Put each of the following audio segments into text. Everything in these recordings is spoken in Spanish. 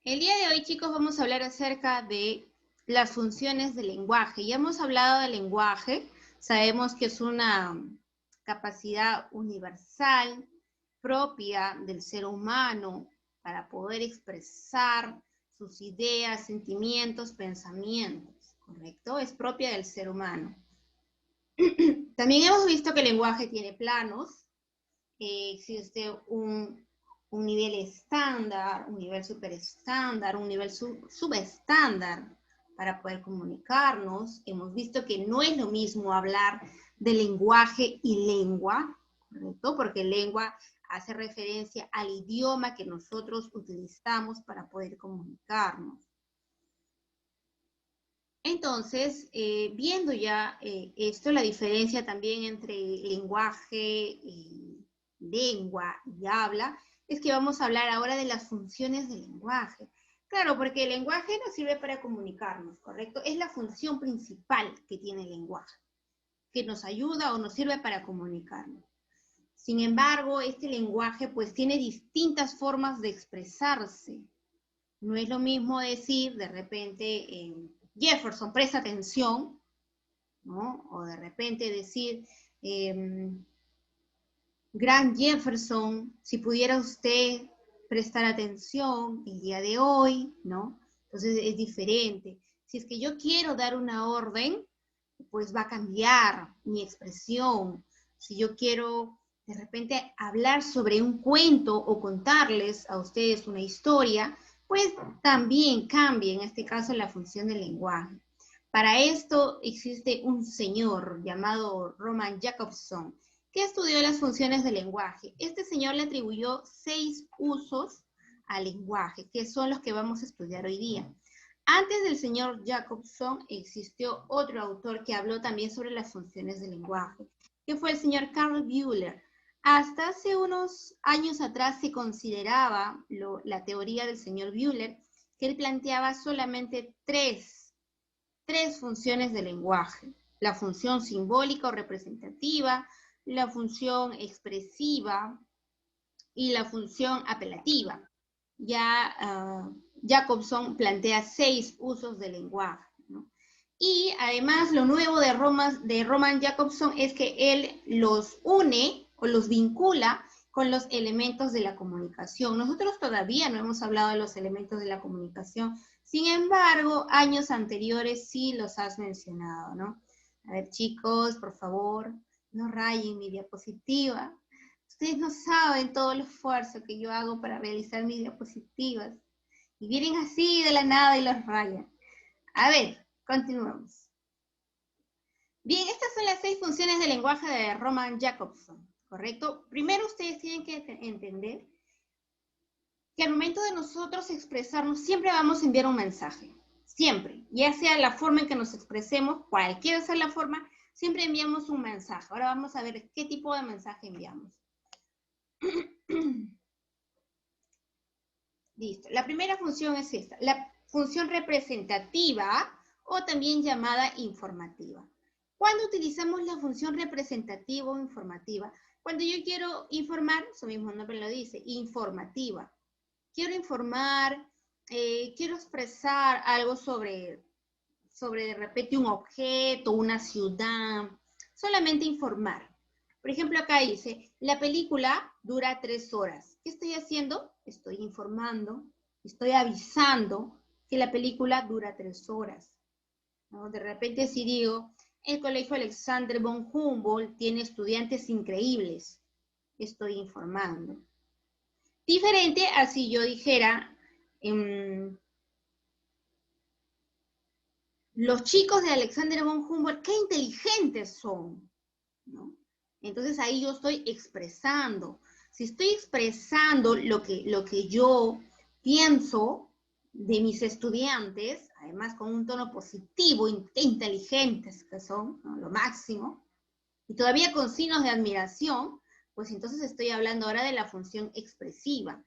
El día de hoy, chicos, vamos a hablar acerca de las funciones del lenguaje. Ya hemos hablado del lenguaje, sabemos que es una capacidad universal propia del ser humano para poder expresar sus ideas, sentimientos, pensamientos, ¿correcto? Es propia del ser humano. También hemos visto que el lenguaje tiene planos, existe un nivel estándar, un nivel superestándar, un nivel subestándar para poder comunicarnos. Hemos visto que no es lo mismo hablar de lenguaje y lengua, ¿correcto? Porque lengua hace referencia al idioma que nosotros utilizamos para poder comunicarnos. Entonces, viendo ya esto, la diferencia también entre lenguaje, lengua y habla, es que vamos a hablar ahora de las funciones del lenguaje. Claro, porque el lenguaje nos sirve para comunicarnos, ¿correcto? Es la función principal que tiene el lenguaje, que nos ayuda o nos sirve para comunicarnos. Sin embargo, este lenguaje pues tiene distintas formas de expresarse. No es lo mismo decir de repente, Jefferson, presta atención, ¿no? O de repente decir, gran Jefferson, si pudiera usted prestar atención el día de hoy, ¿no? Entonces es diferente. Si es que yo quiero dar una orden, pues va a cambiar mi expresión. Si yo quiero de repente hablar sobre un cuento o contarles a ustedes una historia, pues también cambia, en este caso, la función del lenguaje. Para esto existe un señor llamado Roman Jakobson, que estudió las funciones del lenguaje. Este señor le atribuyó 6 usos al lenguaje, que son los que vamos a estudiar hoy día. Antes del señor Jakobson existió otro autor que habló también sobre las funciones del lenguaje, que fue el señor Carl Bühler. Hasta hace unos años atrás se consideraba la teoría del señor Bühler, que él planteaba solamente tres funciones del lenguaje: la función simbólica o representativa, la función expresiva y la función apelativa. Ya Jakobson plantea 6 usos del lenguaje, ¿no? Y además lo nuevo de Roman Jakobson es que él los une o los vincula con los elementos de la comunicación. Nosotros todavía no hemos hablado de los elementos de la comunicación, sin embargo, años anteriores sí los has mencionado, ¿no? A ver, chicos, por favor, no rayen mi diapositiva. Ustedes no saben todo el esfuerzo que yo hago para realizar mis diapositivas. Y vienen así de la nada y los rayan. A ver, continuemos. Bien, estas son las 6 funciones del lenguaje de Roman Jakobson, ¿correcto? Primero ustedes tienen que entender que al momento de nosotros expresarnos siempre vamos a enviar un mensaje. Siempre. Ya sea la forma en que nos expresemos, cualquiera sea la forma, siempre enviamos un mensaje. Ahora vamos a ver qué tipo de mensaje enviamos. Listo. La primera función es esta, la función representativa o también llamada informativa. ¿Cuándo utilizamos la función representativa o informativa? Cuando yo quiero informar, su mismo nombre lo dice, informativa. Quiero informar, quiero expresar algo sobre de repente un objeto, una ciudad, solamente informar. Por ejemplo, acá dice, la película dura 3 horas. ¿Qué estoy haciendo? Estoy informando, estoy avisando que la película dura 3 horas. ¿No? De repente si digo, el colegio Alexander von Humboldt tiene estudiantes increíbles, estoy informando. Diferente a si yo dijera, los chicos de Alexander von Humboldt, qué inteligentes son, ¿no? Entonces ahí yo estoy expresando. Si estoy expresando lo que yo pienso de mis estudiantes, además con un tono positivo, qué inteligentes que son, ¿no? Lo máximo, y todavía con signos de admiración, pues entonces estoy hablando ahora de la función expresiva.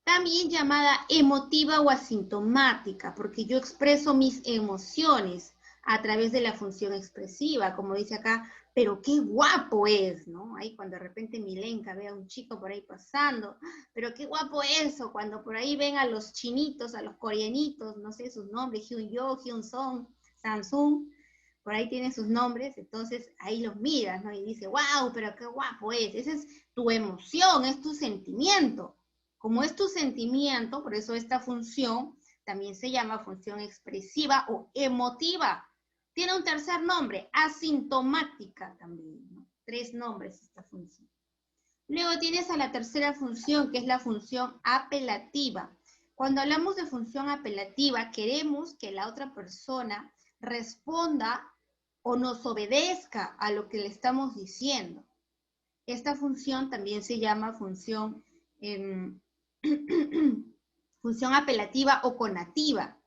También llamada emotiva o asintomática, porque yo expreso mis emociones a través de la función expresiva, como dice acá, pero qué guapo es, ¿no? Ahí cuando de repente Milenka ve a un chico por ahí pasando, pero qué guapo es, o cuando por ahí ven a los chinitos, a los coreanitos, no sé sus nombres, Hyun-Yo, Hyun-Song, Samsung, por ahí tienen sus nombres, entonces ahí los miras, ¿no? Y dice, wow, pero qué guapo es, esa es tu emoción, es tu sentimiento. Como es tu sentimiento, por eso esta función también se llama función expresiva o emotiva. Tiene un tercer nombre, asintomática también, ¿no? 3 nombres esta función. Luego tienes a la tercera función, que es la función apelativa. Cuando hablamos de función apelativa, queremos que la otra persona responda o nos obedezca a lo que le estamos diciendo. Esta función también se llama función, función apelativa o conativa.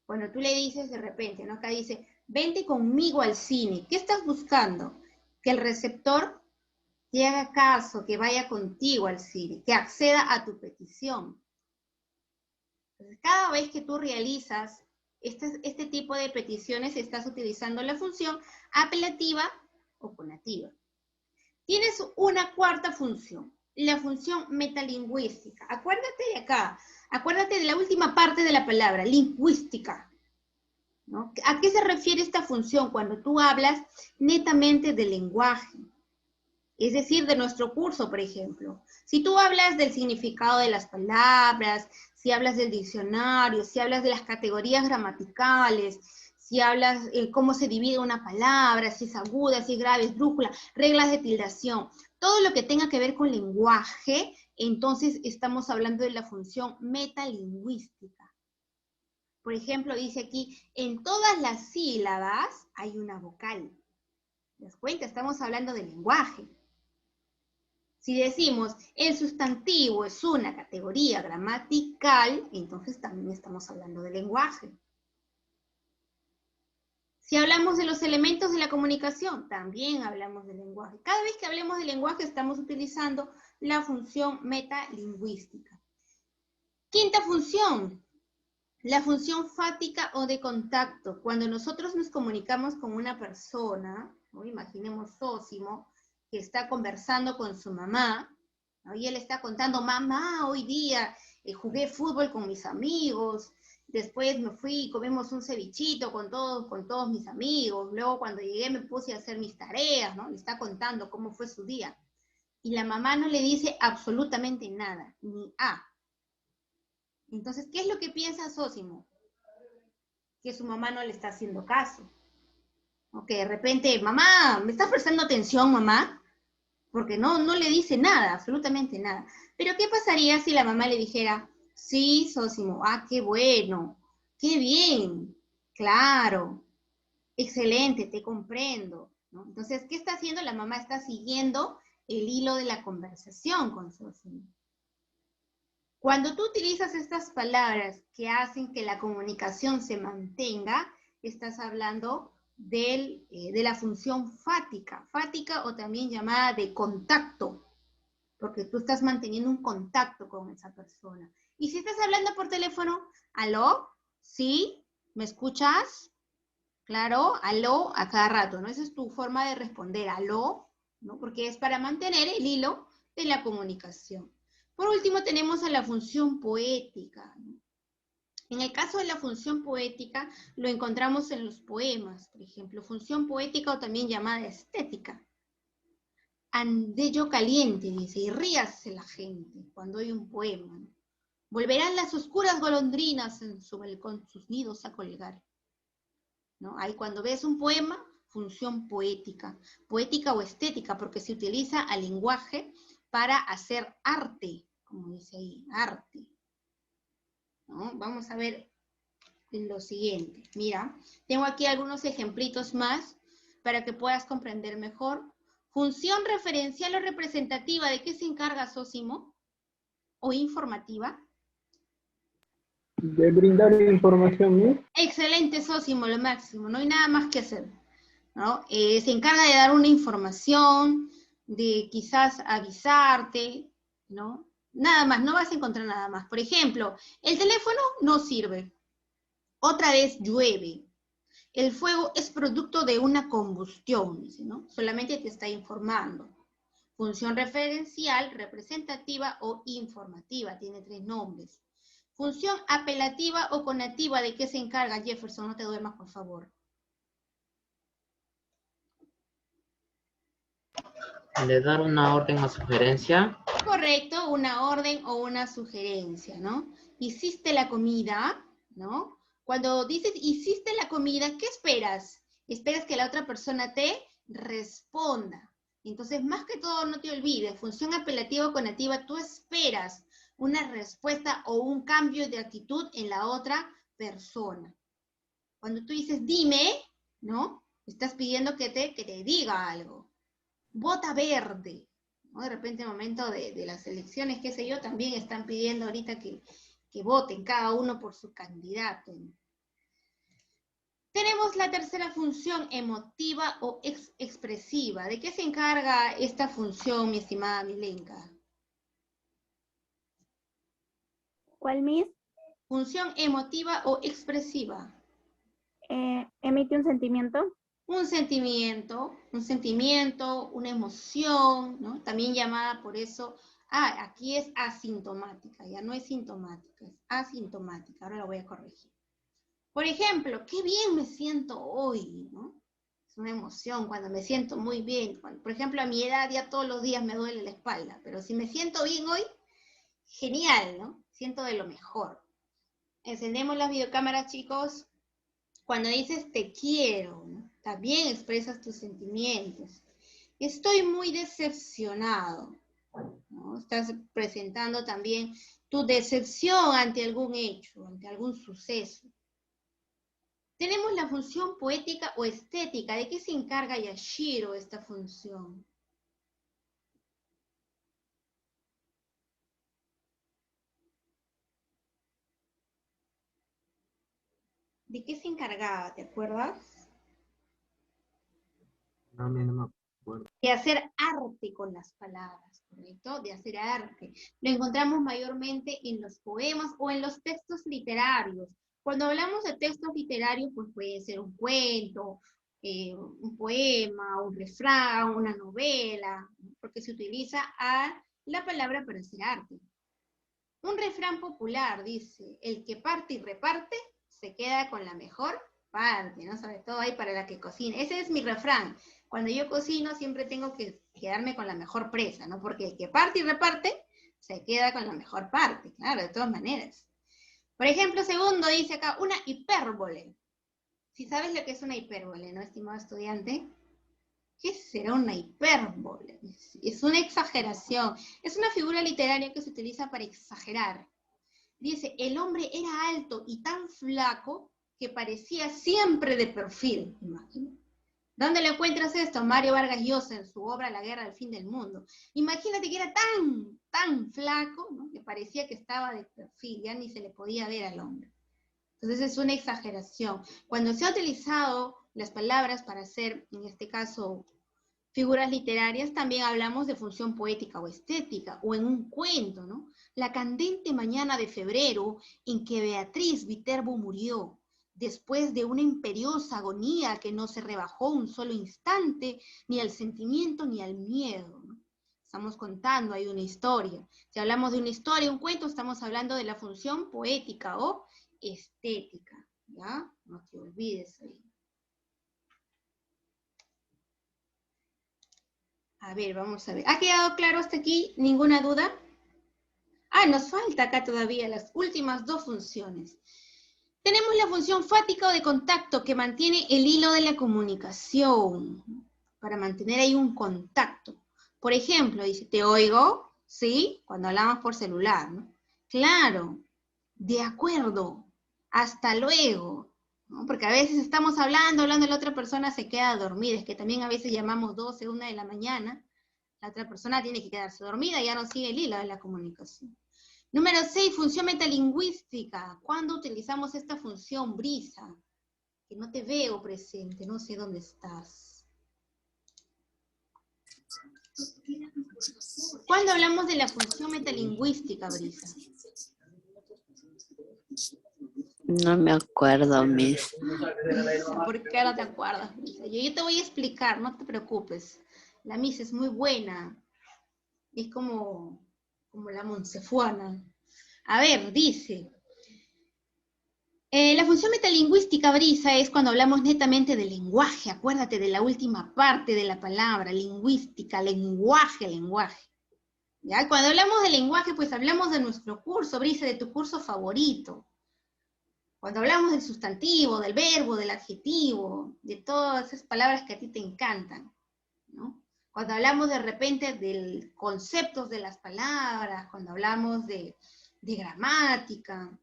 Cuando tú le dices de repente, ¿no? Acá dice, vente conmigo al cine. ¿Qué estás buscando? Que el receptor te haga caso, que vaya contigo al cine, que acceda a tu petición. Entonces, cada vez que tú realizas este tipo de peticiones, estás utilizando la función apelativa o conativa. Tienes una cuarta función, la función metalingüística. Acuérdate de acá, acuérdate de la última parte de la palabra, lingüística, ¿no? ¿A qué se refiere esta función cuando tú hablas netamente del lenguaje? Es decir, de nuestro curso, por ejemplo. Si tú hablas del significado de las palabras, si hablas del diccionario, si hablas de las categorías gramaticales, si hablas cómo se divide una palabra, si es aguda, si es grave, esdrújula, reglas de tildación, todo lo que tenga que ver con lenguaje, entonces estamos hablando de la función metalingüística. Por ejemplo, dice aquí, en todas las sílabas hay una vocal. ¿Te das cuenta? Estamos hablando de lenguaje. Si decimos el sustantivo es una categoría gramatical, entonces también estamos hablando de lenguaje. Si hablamos de los elementos de la comunicación, también hablamos de lenguaje. Cada vez que hablemos de lenguaje estamos utilizando la función metalingüística. Quinta función, la función fática o de contacto. Cuando nosotros nos comunicamos con una persona, ¿no? Imaginemos Zósimo, que está conversando con su mamá, ¿no? Y él está contando, mamá, hoy día jugué fútbol con mis amigos, después me fui y comimos un cevichito con todos mis amigos, luego cuando llegué me puse a hacer mis tareas, ¿no? Le está contando cómo fue su día. Y la mamá no le dice absolutamente nada, ni A. Entonces, ¿qué es lo que piensa Zósimo? Que su mamá no le está haciendo caso. O que de repente, mamá, ¿me estás prestando atención, mamá? Porque no le dice nada, absolutamente nada. Pero ¿qué pasaría si la mamá le dijera, sí, Zósimo, ah, qué bueno, qué bien, claro, excelente, te comprendo, ¿no? Entonces, ¿qué está haciendo? La mamá está siguiendo el hilo de la conversación con Zósimo. Cuando tú utilizas estas palabras que hacen que la comunicación se mantenga, estás hablando de la función fática o también llamada de contacto, porque tú estás manteniendo un contacto con esa persona. Y si estás hablando por teléfono, ¿aló? ¿Sí? ¿Me escuchas? Claro, aló a cada rato, ¿no? Esa es tu forma de responder, aló, ¿no? Porque es para mantener el hilo de la comunicación. Por último, tenemos a la función poética, ¿no? En el caso de la función poética, lo encontramos en los poemas, por ejemplo, función poética o también llamada estética. Ande yo caliente, dice, y ríase la gente cuando hay un poema, ¿no? Volverán las oscuras golondrinas en su balcón sus nidos a colgar, ¿no? Ahí cuando ves un poema, función poética o estética, porque se utiliza al lenguaje para hacer arte, como dice ahí, arte, ¿no? Vamos a ver lo siguiente. Mira, tengo aquí algunos ejemplitos más para que puedas comprender mejor. Función referencial o representativa, ¿de qué se encarga Zósimo? ¿O informativa? De brindar información, ¿no? Excelente, Zósimo, lo máximo, no hay nada más que hacer, ¿no? Se encarga de dar una información, de quizás avisarte, ¿no? Nada más, no vas a encontrar nada más. Por ejemplo, el teléfono no sirve. Otra vez llueve. El fuego es producto de una combustión, dice, ¿no? Solamente te está informando. Función referencial, representativa o informativa, tiene 3 nombres. Función apelativa o conativa, ¿de qué se encarga, Jefferson? No te duermas, por favor. De dar una orden o sugerencia. Correcto, una orden o una sugerencia, ¿no? Hiciste la comida, ¿no? Cuando dices hiciste la comida, ¿qué esperas? Esperas que la otra persona te responda. Entonces, más que todo, no te olvides, función apelativa o conativa, tú esperas una respuesta o un cambio de actitud en la otra persona. Cuando tú dices dime, ¿no? Estás pidiendo que te diga algo. Vota verde, ¿no? De repente, en el momento de las elecciones, qué sé yo, también están pidiendo ahorita que voten cada uno por su candidato. Tenemos la tercera función, emotiva o expresiva. ¿De qué se encarga esta función, mi estimada Milenka? ¿Cuál, Miss? Función emotiva o expresiva. Emite un sentimiento. Un sentimiento, una emoción, ¿no? También llamada por eso, aquí es asintomática, ya no es sintomática, es asintomática, ahora la voy a corregir. Por ejemplo, qué bien me siento hoy, ¿no? Es una emoción cuando me siento muy bien. Por ejemplo, a mi edad ya todos los días me duele la espalda, pero si me siento bien hoy, genial, ¿no? Siento de lo mejor. Encendemos las videocámaras, chicos. Cuando dices te quiero, ¿no? También expresas tus sentimientos. Estoy muy decepcionado, ¿no? Estás presentando también tu decepción ante algún hecho, ante algún suceso. Tenemos la función poética o estética. ¿De qué se encarga Yashiro esta función? ¿De qué se encargaba? ¿Te acuerdas? No, no me acuerdo. De hacer arte con las palabras, ¿correcto? De hacer arte. Lo encontramos mayormente en los poemas o en los textos literarios. Cuando hablamos de textos literarios, pues puede ser un cuento, un poema, un refrán, una novela, ¿no? Porque se utiliza la palabra para hacer arte. Un refrán popular dice, el que parte y reparte, se queda con la mejor parte, ¿no? Sobre todo ahí para la que cocina. Ese es mi refrán. Cuando yo cocino siempre tengo que quedarme con la mejor presa, ¿no? Porque el que parte y reparte, se queda con la mejor parte, claro, de todas maneras. Por ejemplo, segundo dice acá, una hipérbole. Si sabes lo que es una hipérbole, ¿no, estimado estudiante? ¿Qué será una hipérbole? Es una exageración. Es una figura literaria que se utiliza para exagerar. Dice, el hombre era alto y tan flaco que parecía siempre de perfil. Imagínate. ¿Dónde lo encuentras esto? Mario Vargas Llosa en su obra La guerra del fin del mundo. Imagínate que era tan flaco, ¿no? Que parecía que estaba de perfil, ya ni se le podía ver al hombre. Entonces es una exageración. Cuando se ha utilizado las palabras para hacer, en este caso, figuras literarias, también hablamos de función poética o estética, o en un cuento, ¿no? La candente mañana de febrero en que Beatriz Viterbo murió, después de una imperiosa agonía que no se rebajó un solo instante, ni al sentimiento ni al miedo, ¿no? Estamos contando ahí una historia. Si hablamos de una historia, un cuento, estamos hablando de la función poética o estética, ¿ya? No te olvides ahí. A ver, vamos a ver. ¿Ha quedado claro hasta aquí? ¿Ninguna duda? Nos falta acá todavía las últimas 2 funciones. Tenemos la función fática o de contacto que mantiene el hilo de la comunicación, para mantener ahí un contacto. Por ejemplo, dice, te oigo, ¿sí? Cuando hablamos por celular, ¿no? Claro, de acuerdo, hasta luego, ¿no? Porque a veces estamos hablando, la otra persona se queda dormida, es que también a veces llamamos 12, 1 de la mañana, la otra persona tiene que quedarse dormida y ya no sigue el hilo de la comunicación. Número 6, función metalingüística. ¿Cuándo utilizamos esta función, Brisa? Que no te veo presente, no sé dónde estás. ¿Cuándo hablamos de la función metalingüística, Brisa? No me acuerdo, Miss. ¿Por qué no te acuerdas, Brisa? Yo te voy a explicar, no te preocupes. La Miss es muy buena. Es como la Monsefuana. A ver, dice... la función metalingüística, Brisa, es cuando hablamos netamente del lenguaje. Acuérdate de la última parte de la palabra, lingüística, lenguaje. ¿Ya? Cuando hablamos de lenguaje, pues hablamos de nuestro curso, Brisa, de tu curso favorito. Cuando hablamos del sustantivo, del verbo, del adjetivo, de todas esas palabras que a ti te encantan, ¿no? Cuando hablamos de repente de conceptos de las palabras, cuando hablamos de gramática,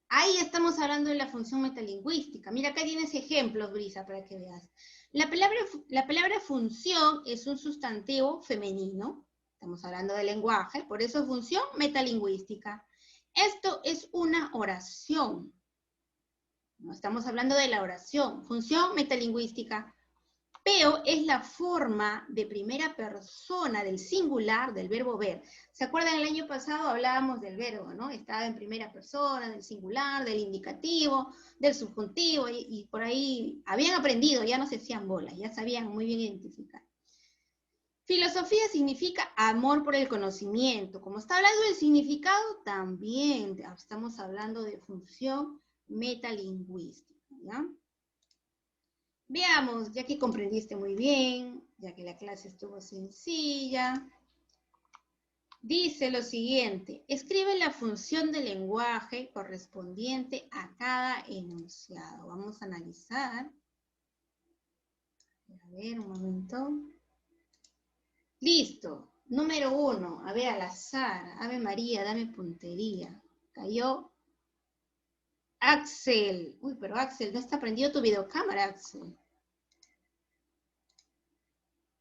ahí estamos hablando de la función metalingüística. Mira, acá tienes ejemplos, Brisa, para que veas. La palabra función es un sustantivo femenino. Estamos hablando de lenguaje, por eso es función metalingüística. Esto es una oración. No estamos hablando de la oración. Función metalingüística. Pero es la forma de primera persona del singular del verbo ver. ¿Se acuerdan? El año pasado hablábamos del verbo, ¿no? Estaba en primera persona, del singular, del indicativo, del subjuntivo, y por ahí habían aprendido, ya no se hacían bolas, ya sabían muy bien identificar. Filosofía significa amor por el conocimiento. Como está hablando del significado, también estamos hablando de función metalingüística, ¿ya? Veamos, ya que comprendiste muy bien, ya que la clase estuvo sencilla, dice lo siguiente: escribe la función del lenguaje correspondiente a cada enunciado. Vamos a analizar. A ver, un momento. Listo. Número 1, a ver, al azar. Ave María, dame puntería. Cayó Axel. Uy, pero Axel, no está prendido tu videocámara, Axel.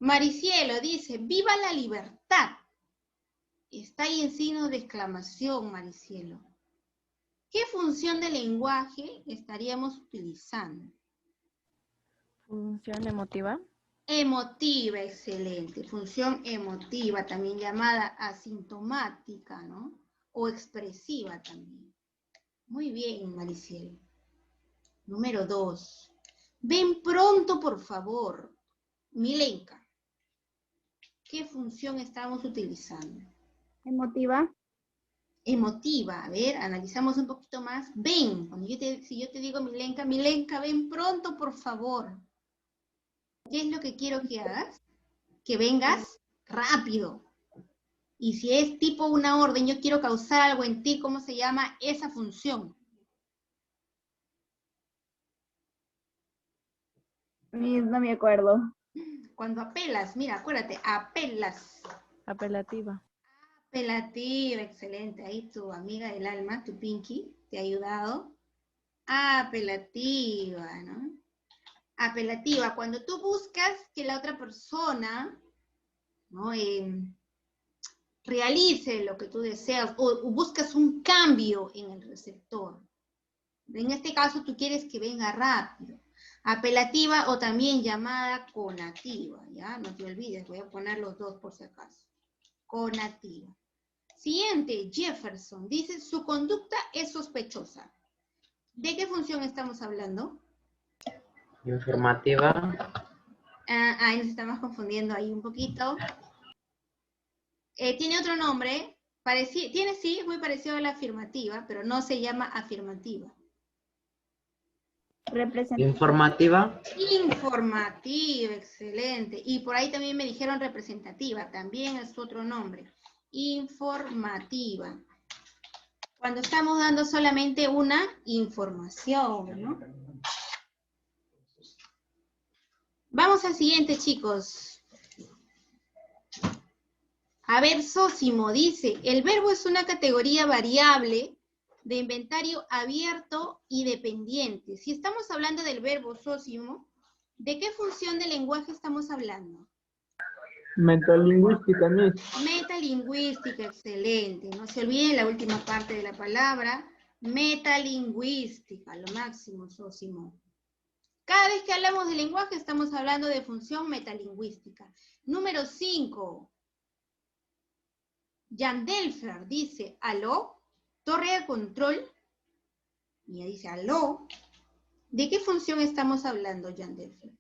Maricielo dice, ¡viva la libertad! Está ahí en signo de exclamación, Maricielo. ¿Qué función de lenguaje estaríamos utilizando? Función emotiva. Emotiva, excelente. Función emotiva, también llamada asintomática, ¿no? O expresiva también. Muy bien, Maricielo. Número 2. Ven pronto, por favor. Milenka. ¿Qué función estamos utilizando? Emotiva. Emotiva. A ver, analizamos un poquito más. Ven. Si yo te digo, Milenka, ven pronto, por favor. ¿Qué es lo que quiero que hagas? Que vengas rápido. Y si es tipo una orden, yo quiero causar algo en ti, ¿cómo se llama esa función? No me acuerdo. Cuando apelas, mira, acuérdate, apelas. Apelativa. Apelativa, excelente. Ahí tu amiga del alma, tu Pinky, te ha ayudado. Apelativa, ¿no? Apelativa, cuando tú buscas que la otra persona, ¿no? Realice lo que tú deseas o buscas un cambio en el receptor. En este caso tú quieres que venga rápido. Apelativa o también llamada conativa, ¿ya? No te olvides, voy a poner los dos por si acaso. Conativa. Siguiente, Jefferson, dice, su conducta es sospechosa. ¿De qué función estamos hablando? Informativa. Ahí nos estamos confundiendo ahí un poquito. Tiene otro nombre, tiene sí, es muy parecido a la afirmativa, pero no se llama afirmativa. Representativa. Informativa. Informativa, excelente. Y por ahí también me dijeron representativa, también es otro nombre. Informativa. Cuando estamos dando solamente una información, ¿no? Vamos al siguiente, chicos. A ver, Sósimo dice, el verbo es una categoría variable de inventario abierto y dependiente. Si estamos hablando del verbo, Sósimo, ¿de qué función del lenguaje estamos hablando? Metalingüística, Miss. Metalingüística, excelente. No se olviden la última parte de la palabra, metalingüística, lo máximo, Sósimo. Cada vez que hablamos de lenguaje estamos hablando de función metalingüística. Número 5. Yandelfer dice, aló, torre de control. Mira, dice aló. ¿De qué función estamos hablando, Yandelfer?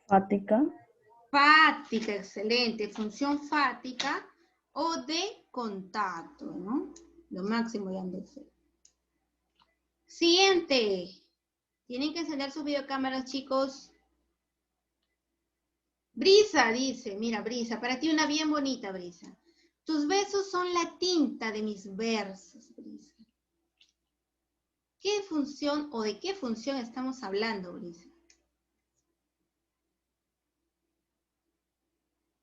Fática. Fática, excelente. Función fática o de contacto, ¿no? Lo máximo, Yandelfer. Siguiente. Tienen que encender sus videocámaras, chicos. Brisa dice, mira, Brisa, para ti una bien bonita, Brisa. Tus besos son la tinta de mis versos, Brisa. ¿Qué función o de qué función estamos hablando, Brisa?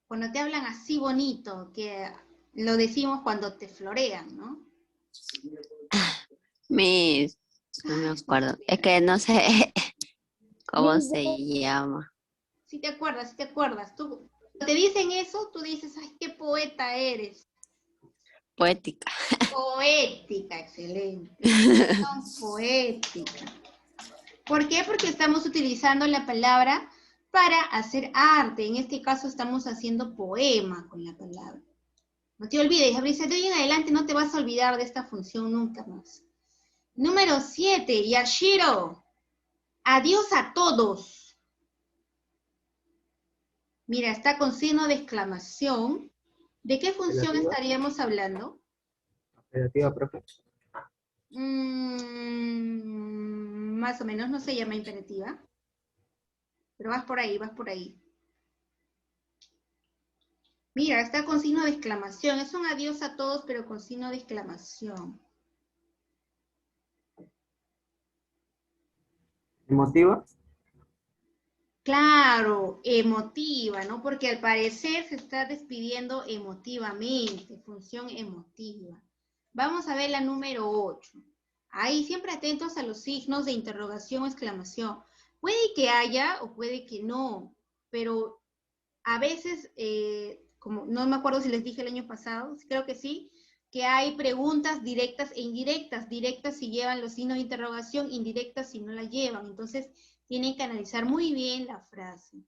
Cuando te hablan así bonito, que lo decimos cuando te florean, ¿no? Miss, no me acuerdo. Es que no sé cómo se llama. Si te acuerdas, si te acuerdas. Tú, te dicen eso, tú dices, ay, qué poeta eres. Poética. Poética, excelente. Función poética. ¿Por qué? Porque estamos utilizando la palabra para hacer arte. En este caso estamos haciendo poema con la palabra. No te olvides, Brisa, de hoy en adelante no te vas a olvidar de esta función nunca más. Número 7, Yashiro. Adiós a todos. Mira, está con signo de exclamación. ¿De qué función Apelativa. estaríamos hablando? Apelativa, profe. Más o menos, no se llama imperativa. Pero vas por ahí, vas por ahí. Mira, está con signo de exclamación. Es un adiós a todos, pero con signo de exclamación. Emotiva. Claro, emotiva, ¿no? Porque al parecer se está despidiendo emotivamente, función emotiva. Vamos a ver la número 8. Ahí siempre atentos a los signos de interrogación o exclamación. Puede que haya o puede que no, pero a veces, como no me acuerdo si les dije el año pasado, creo que sí, que hay preguntas directas e indirectas. Directas si llevan los signos de interrogación, indirectas si no la llevan. Entonces, tienen que analizar muy bien la frase.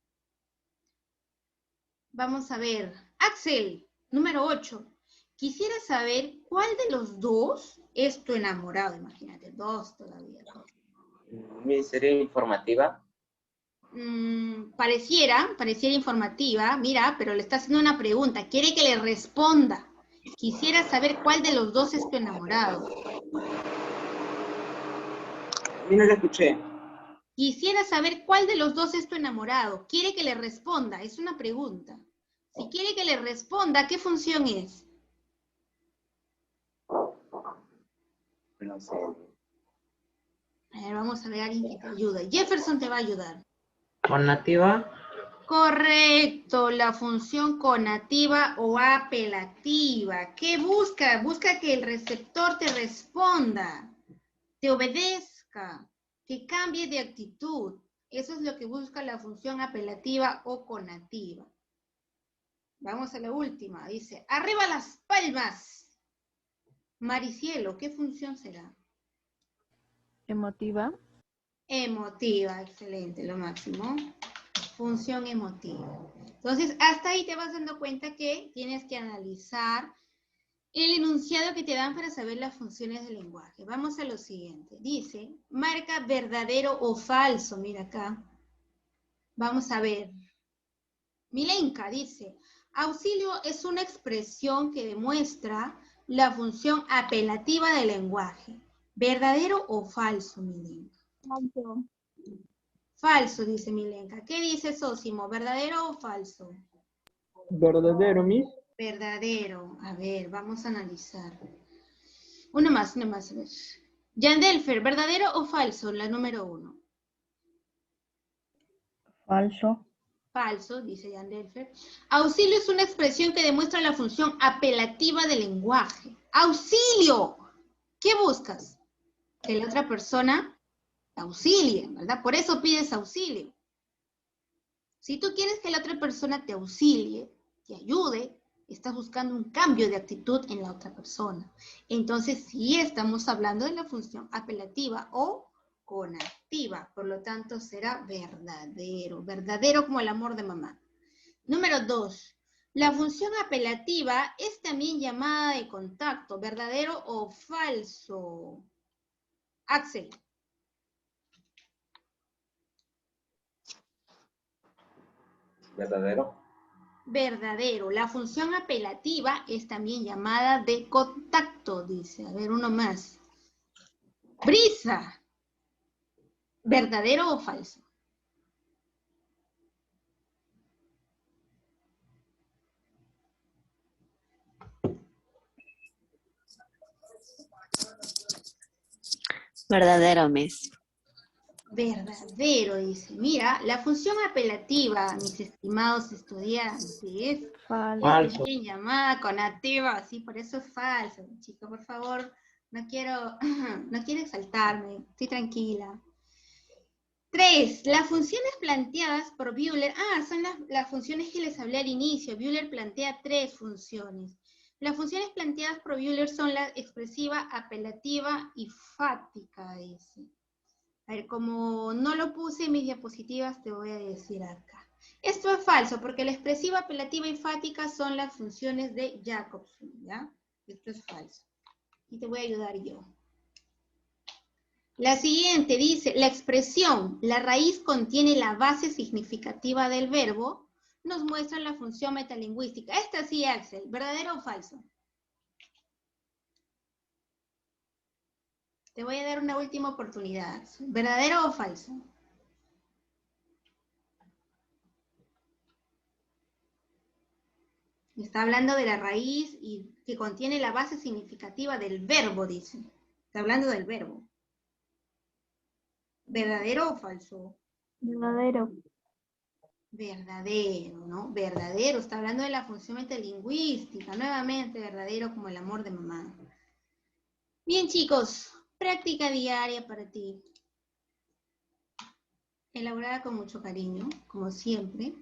Vamos a ver. Axel, número 8. Quisiera saber cuál de los dos es tu enamorado. Imagínate, dos todavía. ¿Sería informativa? Pareciera informativa, mira, pero le está haciendo una pregunta. Quiere que le responda. Quisiera saber cuál de los dos es tu enamorado. No la escuché. Quisiera saber cuál de los dos es tu enamorado. Quiere que le responda, es una pregunta. Si quiere que le responda, ¿qué función es? No sé. A ver, vamos a ver a alguien que te ayude. Jefferson te va a ayudar. Conativa. Correcto, la función conativa o apelativa. ¿Qué busca? Busca que el receptor te responda, te obedezca, que cambie de actitud. Eso es lo que busca la función apelativa o conativa. Vamos a la última. Dice, arriba las palmas. Maricielo, ¿qué función será? Emotiva. Emotiva, excelente, lo máximo. Función emotiva. Entonces, hasta ahí te vas dando cuenta que tienes que analizar el enunciado que te dan para saber las funciones del lenguaje. Vamos a lo siguiente. Dice, marca verdadero o falso. Mira acá. Vamos a ver. Milenka dice, auxilio es una expresión que demuestra la función apelativa del lenguaje. ¿Verdadero o falso, Milenka? Falso. Falso, dice Milenka. ¿Qué dice Sósimo? ¿Verdadero o falso? Verdadero, Miss. Verdadero. A ver, vamos a analizar. Una más, una más. Yandelfer, ¿verdadero o falso? La número 1. Falso. Falso, dice Yandelfer. Auxilio es una expresión que demuestra la función apelativa del lenguaje. ¡Auxilio! ¿Qué buscas? Que la otra persona te auxilie, ¿verdad? Por eso pides auxilio. Si tú quieres que la otra persona te auxilie, te ayude, estás buscando un cambio de actitud en la otra persona. Entonces, sí estamos hablando de la función apelativa o conativa. Por lo tanto, será verdadero. Verdadero como el amor de mamá. Número 2. La función apelativa es también llamada de contacto. ¿Verdadero o falso? Axel. Verdadero. Verdadero. La función apelativa es también llamada de contacto, dice. A ver, uno más. Brisa. ¿Verdadero o falso? Verdadero, Miss. Verdadero, dice. Mira, la función apelativa, mis estimados estudiantes, Falso. Falso. también llamada conativa, sí, por eso es falso. Chicos, por favor, no quiero exaltarme, estoy tranquila. 3. Las funciones planteadas por Bühler, son las funciones que les hablé al inicio. Bühler plantea 3 funciones. Las funciones planteadas por Bühler son la expresiva, apelativa y fática, dice. A ver, como no lo puse en mis diapositivas, te voy a decir acá. Esto es falso, porque la expresiva, apelativa y fática son las funciones de Jacobson, ¿ya? Esto es falso. Y te voy a ayudar yo. La siguiente dice, la expresión, la raíz contiene la base significativa del verbo, nos muestra la función metalingüística. Esta sí, Axel, ¿verdadero o falso? Te voy a dar una última oportunidad, Axel. ¿Verdadero o falso? Está hablando de la raíz y que contiene la base significativa del verbo, dice. Está hablando del verbo. ¿Verdadero o falso? Verdadero. Verdadero, ¿no? Verdadero, está hablando de la función metalingüística, nuevamente verdadero como el amor de mamá. Bien, chicos, práctica diaria para ti. Elaborada con mucho cariño, como siempre.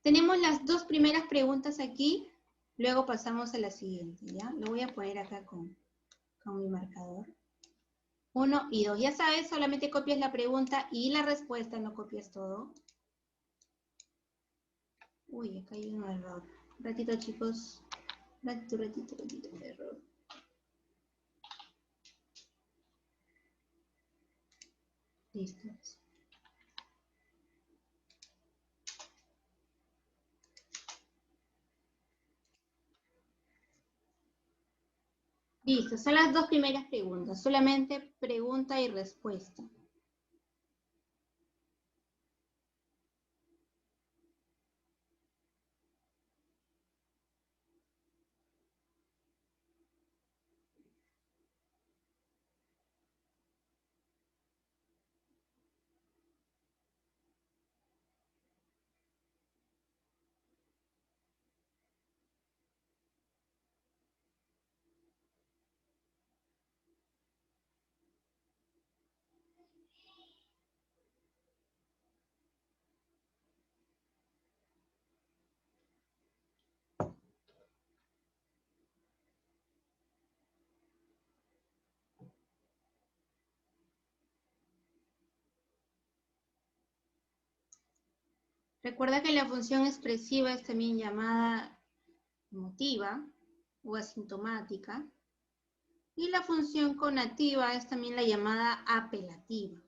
Tenemos las 2 primeras preguntas aquí, luego pasamos a la siguiente, ¿ya? Lo voy a poner acá con mi marcador. 1 y 2. Ya sabes, solamente copias la pregunta y la respuesta, no copias todo. Uy, acá hay un error. Un ratito, chicos. Ratito, error. Listo. Listo, son las 2 primeras preguntas. Solamente pregunta y respuesta. Recuerda que la función expresiva es también llamada emotiva o asintomática. Y la función conativa es también la llamada apelativa.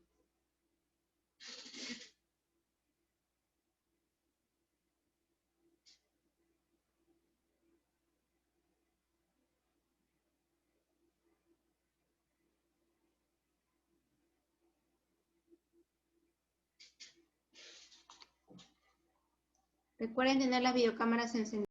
Recuerden tener las videocámaras encendidas.